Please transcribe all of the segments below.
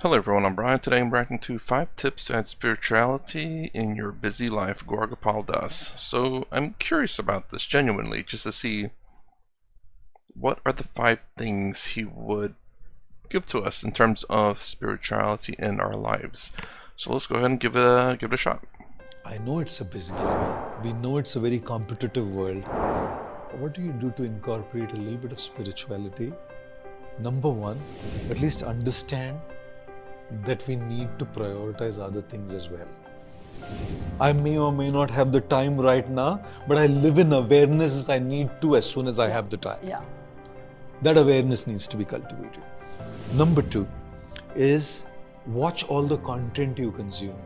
Hello everyone, I'm Brian. Today I'm reacting to 5 tips to add spirituality in your busy life, Gaur does. So I'm curious about this genuinely, just to see what are the 5 things he would give to us in terms of spirituality in our lives. So let's go ahead and give it a shot. I know it's a busy life. We know it's a very competitive world. What do you do to incorporate a little bit of spirituality? Number one, at least understand that we need to prioritize other things as well. I may or may not have the time right now, but I live in awareness as I need to as soon as I have the time. Yeah. That awareness needs to be cultivated. Number 2 is watch all the content you consume.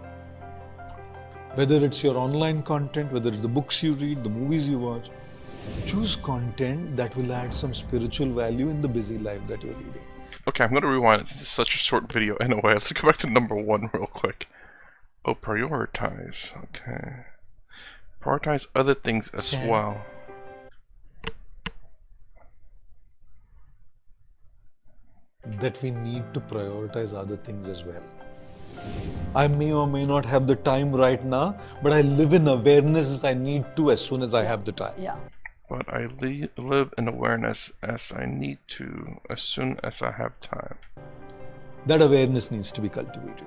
Whether it's your online content, whether it's the books you read, the movies you watch, choose content that will add some spiritual value in the busy life that you're leading. Okay, I'm going to rewind it since it's such a short video anyway. Let's go back to number 1 real quick. Oh, prioritize. Okay. Prioritize other things as well. That we need to prioritize other things as well. I may or may not have the time right now, but I live in awareness as I need to as soon as I have the time. Yeah. But I live in awareness as I need to as soon as I have time. That awareness needs to be cultivated.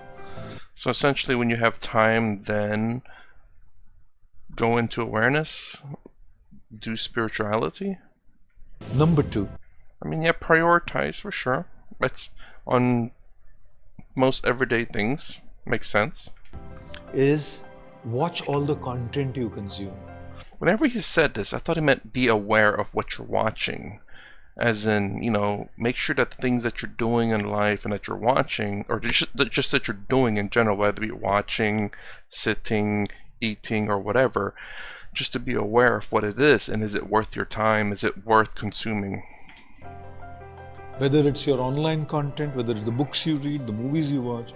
So essentially when you have time, then go into awareness, do spirituality. Number 2. I mean, yeah, prioritize for sure. That's on most everyday things. Makes sense. Is watch all the content you consume. Whenever he said this, I thought he meant be aware of what you're watching. As in, you know, make sure that the things that you're doing in life and that you're watching, or just that you're doing in general, whether it be watching, sitting, eating, or whatever, just to be aware of what it is, and is it worth your time? Is it worth consuming? Whether it's your online content, whether it's the books you read, the movies you watch,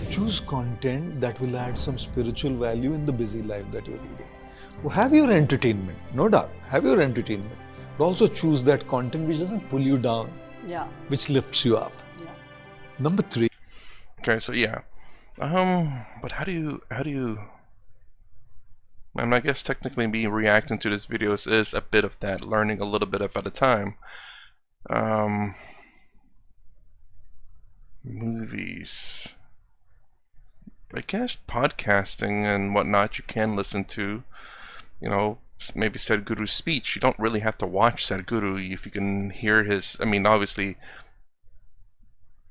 choose content that will add some spiritual value in the busy life that you're leading. Well, have your entertainment, no doubt, have your entertainment, but also choose that content which doesn't pull you down, Yeah. which lifts you up. Yeah. Number 3. Okay, so yeah. But how do you I mean, I guess technically me reacting to this videos is a bit of that, learning a little bit of at a time. Movies. I guess podcasting and whatnot you can listen to. You know, maybe Sadhguru's speech. You don't really have to watch Sadhguru if you can hear his. I mean, obviously,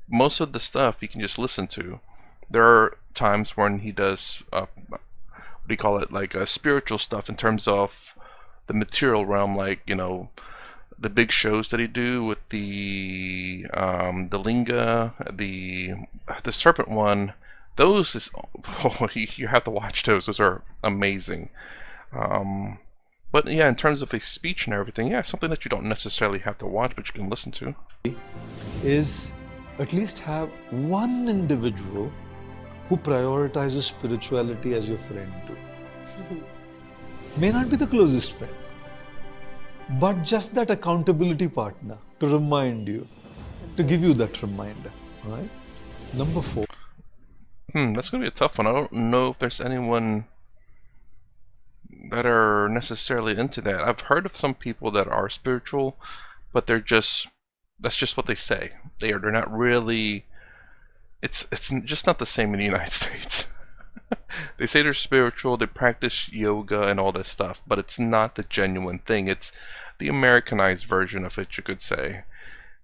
most of the stuff you can just listen to. There are times when he does, what do you call it, like spiritual stuff in terms of the material realm, like, you know, the big shows that he do with the linga, the serpent one. Those is, oh, you have to watch those. Those are amazing. But yeah, in terms of a speech and everything, yeah, something that you don't necessarily have to watch, but you can listen to. Is at least have one individual who prioritizes spirituality as your friend too. May not be the closest friend, but just that accountability partner to remind you, to give you that reminder, right? Number 4. That's gonna be a tough one. I don't know if there's anyone that are necessarily into that. I've heard of some people that are spiritual, but that's just what they say. They're not really. It's just not the same in the United States. They say they're spiritual, they practice yoga and all this stuff, but it's not the genuine thing. It's the Americanized version of it, you could say.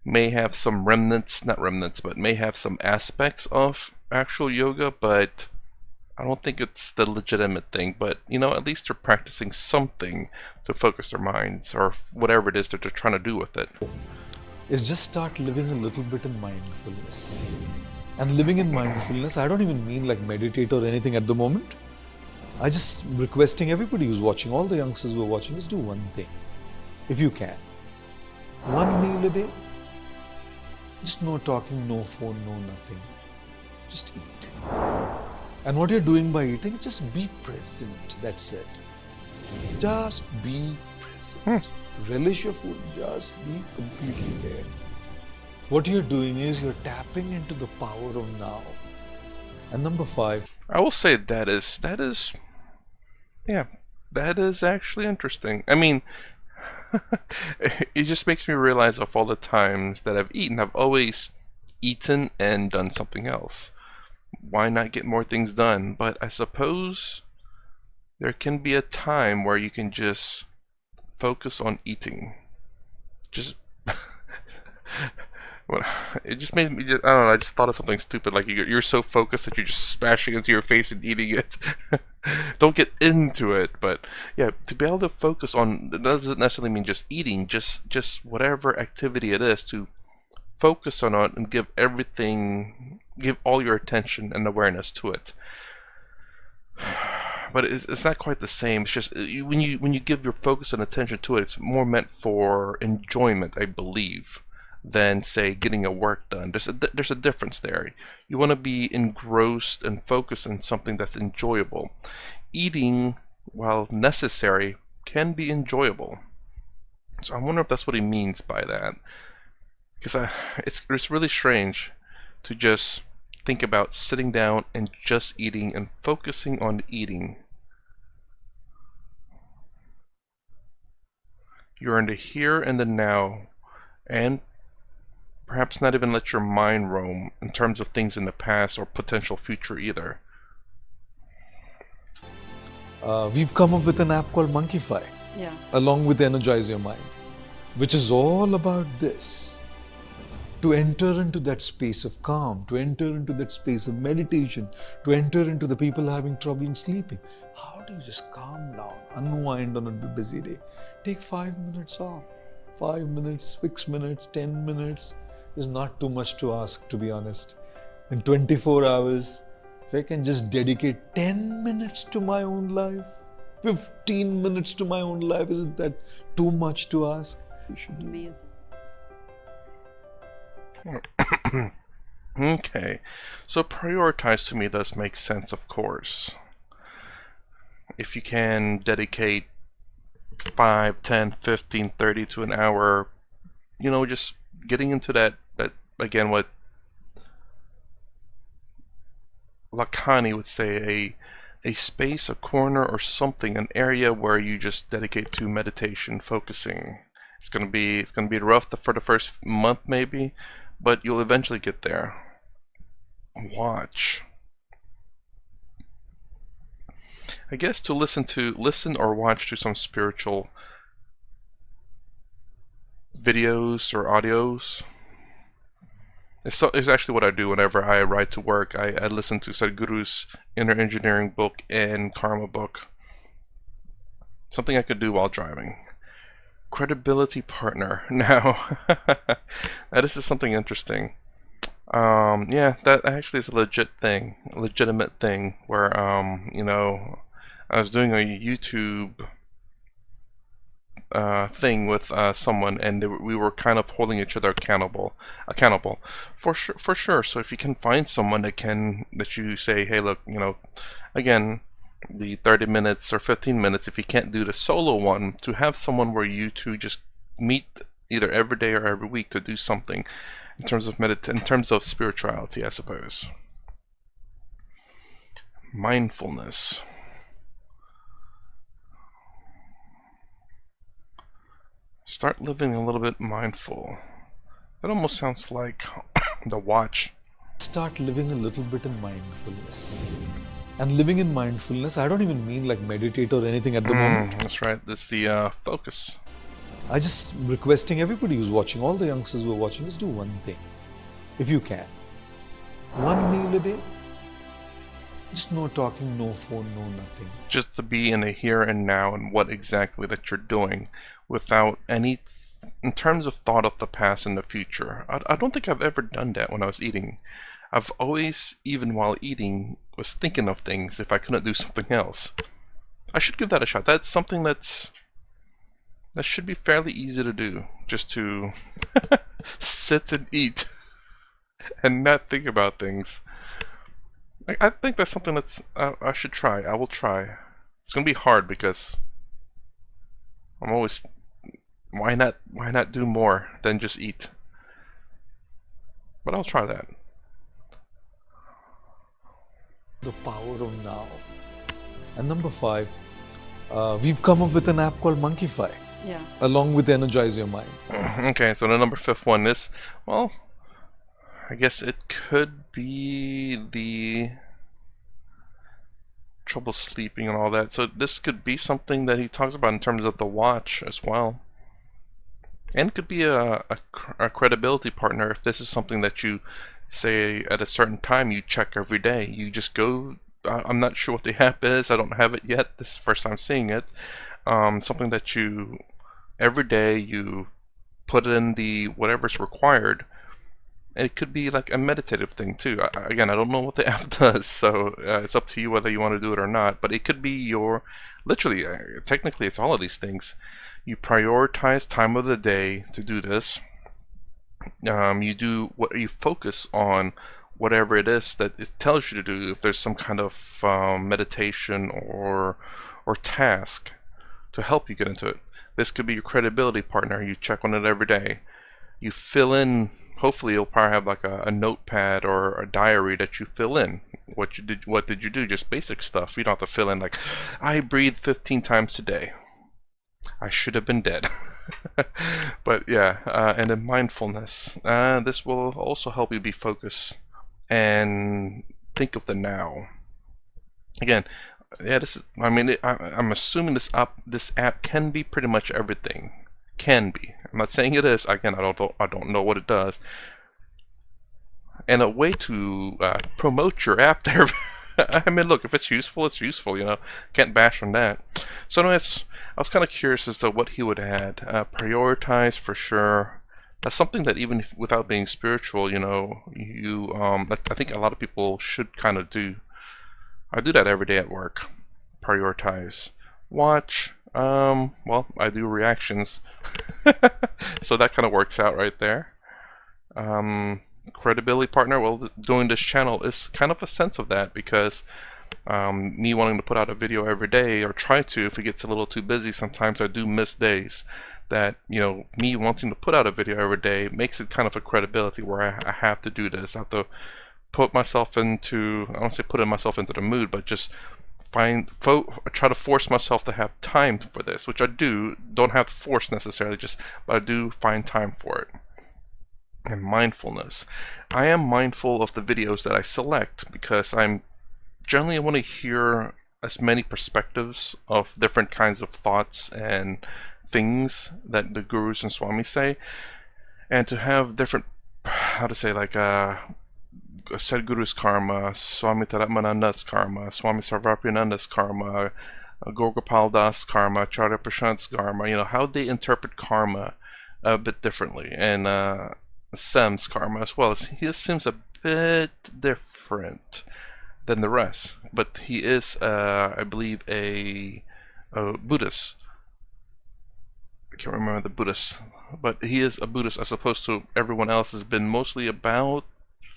May have some remnants, not remnants, but may have some aspects of actual yoga, but I don't think it's the legitimate thing. But, you know, at least they're practicing something to focus their minds, or whatever it is that they're trying to do with it. Is just start living a little bit in mindfulness. And living in mindfulness, I don't even mean like meditate or anything at the moment. I just requesting everybody who's watching, all the youngsters who are watching, just do one thing, if you can. One meal a day, just no talking, no phone, no nothing. Just eat. And what you're doing by eating is just be present, that's it. Just be present. Relish your food, just be completely there. What you're doing is you're tapping into the power of now. And number five, I will say yeah, that is actually interesting. I mean, it just makes me realize of all the times that I've eaten, I've always eaten and done something else. Why not get more things done? But I suppose there can be a time where you can just focus on eating. Just well, it just made me I don't know, I just thought of something stupid like you're so focused that you're just smashing into your face and eating it. Don't get into it, but yeah, to be able to focus on it doesn't necessarily mean just eating, just whatever activity it is, to focus on it and give all your attention and awareness to it. But it's not quite the same. It's just when you give your focus and attention to it, it's more meant for enjoyment, I believe, than say getting a work done. There's a difference there. You want to be engrossed and focused on something that's enjoyable. Eating, while necessary, can be enjoyable. So I wonder if that's what he means by that. Because it's really strange to just think about sitting down and just eating and focusing on eating. You're in the here and the now, and perhaps not even let your mind roam in terms of things in the past or potential future either. we've come up with an app called Monkeyfy, Yeah. along with Energize Your Mind, which is all about this. To enter into that space of calm, to enter into that space of meditation, to enter into the people having trouble sleeping. How do you just calm down, unwind on a busy day? Take 5 minutes off. 5 minutes, 6 minutes, 10 minutes is not too much to ask, to be honest. In 24 hours, if I can just dedicate 10 minutes to my own life, 15 minutes to my own life, isn't that too much to ask? Amazing. Okay, so prioritize to me does make sense, of course. If you can dedicate 5, 10, 15, 30 to an hour, just getting into that again, what Lakani would say, a space, a corner, or something, an area where you just dedicate to meditation, focusing. It's gonna be rough for the first month maybe, but you'll eventually get there. Watch. I guess to listen or watch to some spiritual videos or audios. It's actually what I do whenever I ride to work. I listen to Sadhguru's Inner Engineering book and Karma book. Something I could do while driving. Credibility partner. Now, now this is something interesting. Yeah, that actually is a legitimate thing. Where I was doing a YouTube thing with someone, and we were kind of holding each other accountable for sure. So if you can find someone that you say, hey, look, again, the 30 minutes or 15 minutes, if you can't do the solo one, to have someone where you two just meet either every day or every week to do something in terms of in terms of spirituality, I suppose. Mindfulness. Start living a little bit mindful. That almost sounds like the watch. Start living a little bit in mindfulness. And living in mindfulness, I don't even mean like meditate or anything at the moment. That's right. That's the focus. I just requesting everybody who's watching, all the youngsters who are watching, just do one thing. If you can. One meal a day. Just no talking, no phone, no nothing. Just to be in the here and now and what exactly that you're doing without any, in terms of thought of the past and the future. I don't think I've ever done that when I was eating. I've always, even while eating, was thinking of things if I couldn't do something else. I should give that a shot. That's something that should be fairly easy to do. Just to sit and eat and not think about things. I think that's something that's I should try. I will try. It's gonna be hard because I'm always why not do more than just eat? but I'll try that. The power of now. And number 5, we've come up with an app called Monkeyfy. Yeah. Along with Energize Your Mind. Okay, so the number 5th one is, well, I guess it could be the trouble sleeping and all that. So this could be something that he talks about in terms of the watch as well. And it could be a credibility partner if this is something that you say at a certain time you check every day. You just go, I'm not sure what the app is, I don't have it yet, this is the first time seeing it. Something that you, every day you put in the whatever's required. It could be like a meditative thing too. Again, I don't know what the app does, so it's up to you whether you want to do it or not. But it could be your, literally, technically it's all of these things. You prioritize time of the day to do this. You do what you focus on, whatever it is that it tells you to do. If there's some kind of meditation or task to help you get into it. This could be your credibility partner. You check on it every day. You fill in. Hopefully, you'll probably have like a notepad or a diary that you fill in. What did you do? Just basic stuff. You don't have to fill in like, I breathed 15 times today. I should have been dead. But yeah, and then mindfulness. This will also help you be focused and think of the now. Again, yeah, this is. I mean, I'm assuming this app can be pretty much everything. Can be. I'm not saying it is. Again, I don't know what it does. And a way to promote your app there. I mean, look, if it's useful, it's useful. You know, can't bash on that. So, anyways, I was kind of curious as to what he would add. Prioritize for sure. That's something that even without being spiritual, you know, I think a lot of people should kind of do. I do that every day at work. Prioritize. Watch. Well, I do reactions. So that kind of works out right there. Credibility partner. Well, doing this channel is kind of a sense of that because me wanting to put out a video every day, or try to, if it gets a little too busy, sometimes I do miss days. That, you know, me wanting to put out a video every day makes it kind of a credibility where I have to do this. I have to put myself into, I don't say putting myself into the mood, but just try to force myself to have time for this, which I don't have to force necessarily, but I do find time for it. And mindfulness. I am mindful of the videos that I select because I want to hear as many perspectives of different kinds of thoughts and things that the gurus and swamis say, and to have different, how to say, like Sadhguru's karma, Swami Taratmananda's karma, Swami Sarvapriyananda's karma, Gaur Gopal Das karma, Charya Prashant's karma, you know, how they interpret karma a bit differently, and Sam's karma as well. He seems a bit different than the rest, but he is, I believe, a Buddhist. I can't remember the Buddhist, but he is a Buddhist as opposed to everyone else has been mostly about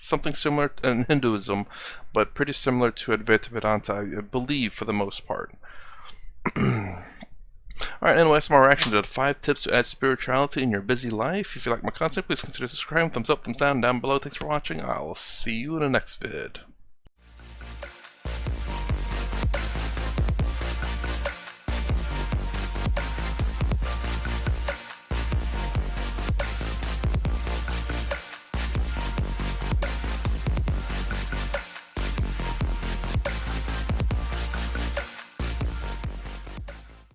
something similar in Hinduism, but pretty similar to Advaita Vedanta, I believe, for the most part. Alright, anyway, that's my reaction to the 5 tips to add spirituality in your busy life. If you like my content, please consider subscribing. Thumbs up, thumbs down below. Thanks for watching. I'll see you in the next vid.